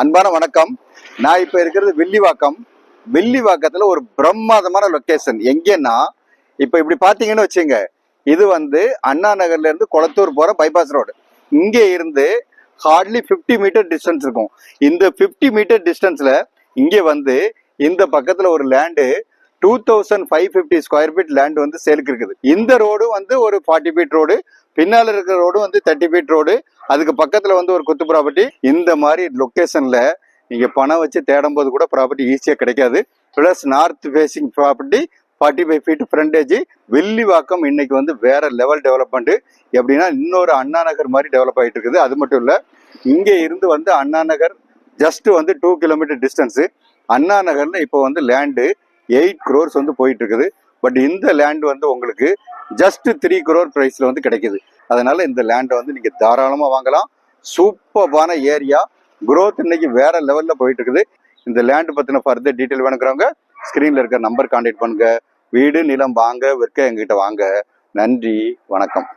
அன்பான வணக்கம். நான் இப்ப இருக்கிறது வில்லிவாக்கம். வில்லிவாக்கத்துல ஒரு பிரம்மாதமான லொகேஷன் எங்கன்னா, இப்ப இப்படி பாத்தீங்கன்னு வச்சுங்க, இது அண்ணா நகர்ல இருந்து கொளத்தூர் போற பைபாஸ் ரோடு. இங்க இருந்து ஹார்ட்லி 50 மீட்டர் டிஸ்டன்ஸ் இருக்கும். இந்த 50 மீட்டர் டிஸ்டன்ஸ்ல இங்க இந்த பக்கத்துல ஒரு லேண்டு 2550 ஸ்கொயர் ஃபீட் லேண்ட் சேலுக்கு இருக்குது. இந்த ரோடு ஒரு 40 ஃபீட் ரோடு, பின்னால இருக்கிற ரோடு 30 ஃபீட் ரோடு, அதுக்கு பக்கத்துல ஒரு கொத்து ப்ராப்பர்ட்டி. இந்த மாதிரி லொகேஷன்ல நீங்க பணம் வச்சு தேடும் போது கூட ப்ராப்பர்ட்டி ஈஸியா கிடைக்காது. Plus north facing property, 45 feet frontage. Villivakkam இன்னைக்கு வேற லெவல் டெவலப்மெண்ட். எப்படின்னா இன்னொரு அண்ணா நகர் மாதிரி டெவலப் ஆகிட்டு இருக்குது. அது மட்டும் இல்ல, இங்க இருந்து Anna Nagar just 2 kilometre distance. அண்ணா நகர்ல இப்போ லேண்டு 8 crores போயிட்டு இருக்குது. பட் இந்த லேண்ட் உங்களுக்கு ஜஸ்ட் 3 crore பிரைஸ்ல கிடைக்குது. அதனால இந்த லேண்டை நீங்க தாராளமா வாங்கலாம். சூப்பர்பான ஏரியா, growth இன்னைக்கு வேற லெவல்ல போயிட்டு இருக்குது. இந்த லேண்ட் பத்தின ஃபர்தர் டீட்டெயில் வேணுங்கிறவங்க ஸ்கிரீன்ல இருக்க நம்பர் கான்டாக்ட் பண்ணுங்க. வீடு நிலம் வாங்க விற்க எங்ககிட்ட வாங்க. நன்றி, வணக்கம்.